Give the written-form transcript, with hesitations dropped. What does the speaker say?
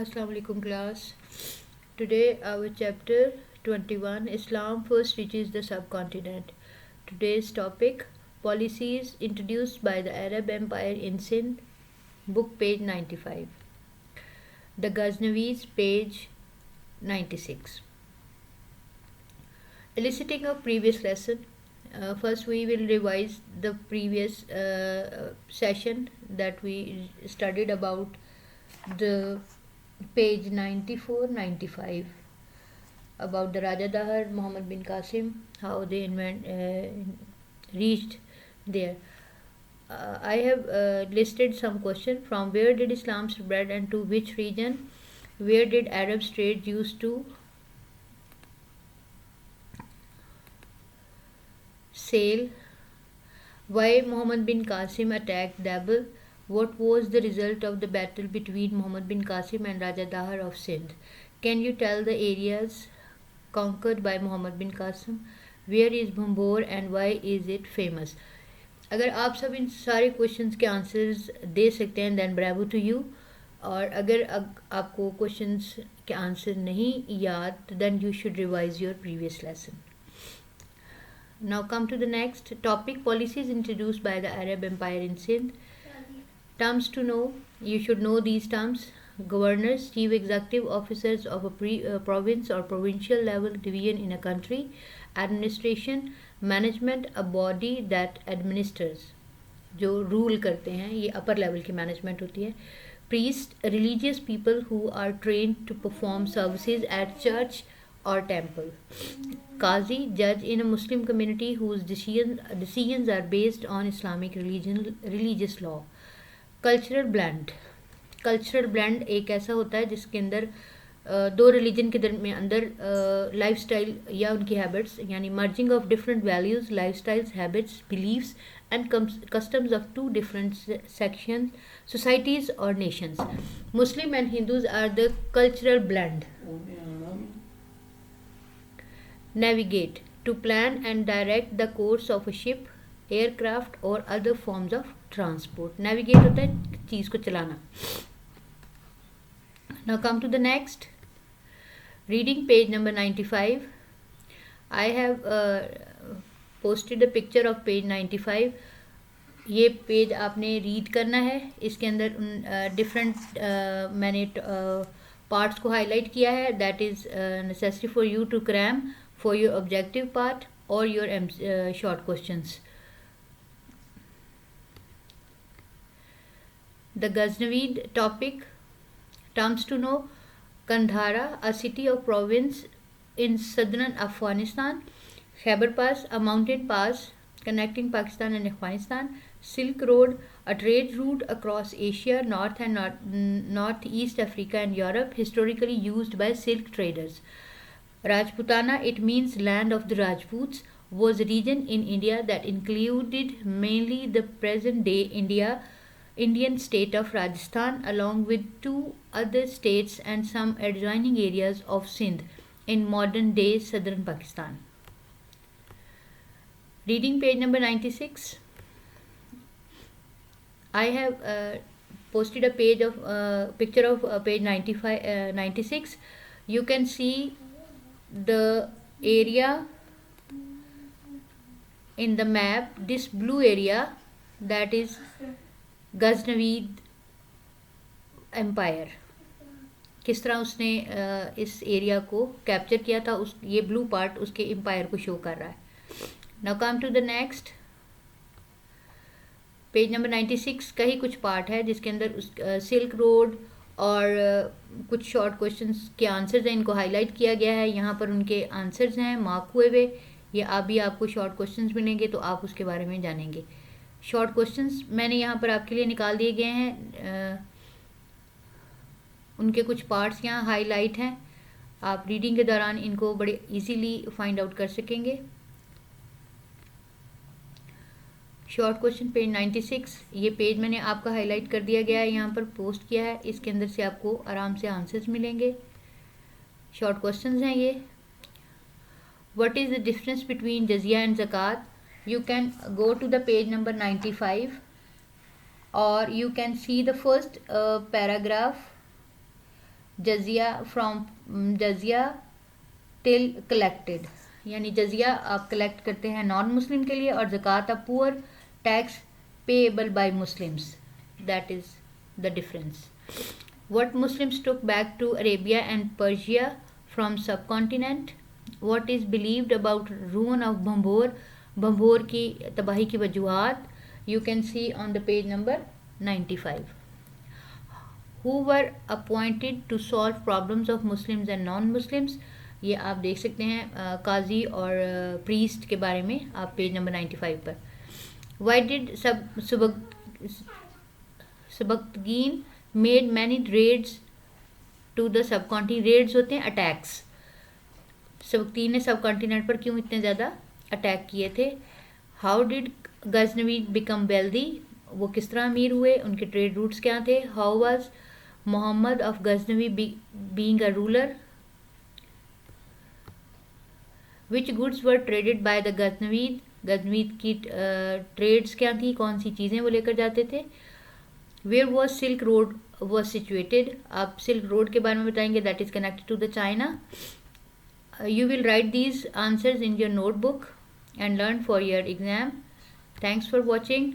Assalamu alaikum class. Today our chapter 21 Islam first reaches the subcontinent. Today's topic policies introduced by the Arab Empire in Sindh, book page 95. The Ghaznavis page 96. Eliciting a previous lesson. First we will revise the previous session that we studied about the page 94 95 about the Raja Dahar Muhammad bin Qasim, how they reached there. I have listed some questions. From where did Islam spread and to which region? Where did Arabs trade used to sail? Why Muhammad bin Qasim attacked Dabal? What was the result of the battle between Muhammad bin Qasim and Raja Dahar of Sindh? Can you tell the areas conquered by Muhammad bin Qasim? Where is Bhambor and why is it famous? अगर आप सब इन सारे questions के answers दे सकते हैं then Bravo to you. और अगर आपको क्वेश्चंस के आंसर नहीं याद then you should revise your previous lesson. Now come to the next topic, policies introduced by the Arab Empire in Sindh. Terms to know, you should know these terms. Governors, chief executive officers of a province or provincial level division in a country. Administration, management, a body that administers, जो rule करते हैं, ये upper level की management होती है. Priest, religious people who are trained to perform services at church or temple. Qazi, judge in a Muslim community whose decisions are based on Islamic religious law. Cultural blend एक ऐसा होता है जिसके अंदर दो रिलीजन के अंदर लाइफस्टाइल या उनकी हैबिट्स यानी merging of different values, lifestyles, habits, beliefs and customs of two different sections, societies और nations. Muslim and Hindus are the cultural blend. Navigate, to plan and direct the course of a ship, aircraft or other forms of transport. Navigate होता है चीज़ को चलाना. Now come to the next. Reading page number 95. I have posted a picture of page 95. ये page आपने read करना है. इसके अंदर डिफरेंट मैंने पार्ट्स को हाईलाइट किया है. That is necessary for you to cram for your objective part or your short questions. The Ghaznavid topic. Terms to know: Kandhara, a city or province in southern Afghanistan. Khyber Pass, a mountain pass connecting Pakistan and Afghanistan. Silk Road, a trade route across Asia, North and Northeast Africa and Europe, historically used by silk traders. Rajputana, it means land of the Rajputs, was a region in India that included mainly the present-day Indian state of Rajasthan along with two other states and some adjoining areas of Sindh in modern-day southern Pakistan. Reading page number 96. I have posted a picture of page 96. You can see the area in the map, this blue area, that is Ghaznavid Empire. किस तरह उसने इस area को capture किया था, उस ये blue part उसके एम्पायर को शो कर रहा है. Now come to the next. Page number 96 का ही कुछ पार्ट है जिसके अंदर उस सिल्क रोड और कुछ शॉर्ट क्वेश्चंस के आंसर्स हैं. इनको हाईलाइट किया गया है. यहाँ पर उनके आंसर्स हैं मार्क हुए हुए. ये अभी आपको शॉर्ट क्वेश्चंस मिलेंगे तो आप उसके बारे में जानेंगे. शॉर्ट क्वेश्चंस मैंने यहाँ पर आपके लिए निकाल दिए गए हैं. उनके कुछ पार्ट्स यहाँ हाईलाइट हैं. आप रीडिंग के दौरान इनको बड़े इजीली फाइंड आउट कर सकेंगे. Short question page 96. ये पेज मैंने आपका हाईलाइट कर दिया गया है, यहाँ पर पोस्ट किया है. इसके अंदर से आपको आराम से आंसर्स मिलेंगे. शॉर्ट क्वेश्चंस हैं ये. What is the difference between jizya and zakat? You can go to the page number 95 और you can see the first paragraph jizya from jizya till collected, यानी जजिया आप कलेक्ट करते हैं नॉन मुस्लिम के लिए, और ज़कात a poor tax payable by Muslims, that is the difference. What Muslims took back to Arabia and Persia from subcontinent. What is believed about ruin of Bhambor, Bhambor की तबाही की वजूहात. You can see on the page number 95. Who were appointed to solve problems of Muslims and non-Muslims. ये आप देख सकते हैं काजी और priest के बारे में आप पेज नंबर 95 पर. Why did Sabuktigin made many raids to the subcontinent. Raids होते हैं अटैक्स. सबक्तीन ने सब कॉन्टिनेंट पर क्यों इतने ज़्यादा अटैक किए थे. How did Ghaznavi become wealthy. वो किस तरह अमीर हुए, उनके ट्रेड रूट्स क्या थे. How was Mohammad of Ghaznavi being a ruler. Which goods were traded by the Ghaznavid. Ghaznavid की ट्रेड्स क्या थी, कौन सी चीज़ें वो लेकर जाते थे. Where was silk road was situated. आप सिल्क रोड के बारे में बताएंगे, that is connected to the China. You will write these answers in your notebook and learn for your exam. Thanks for watching.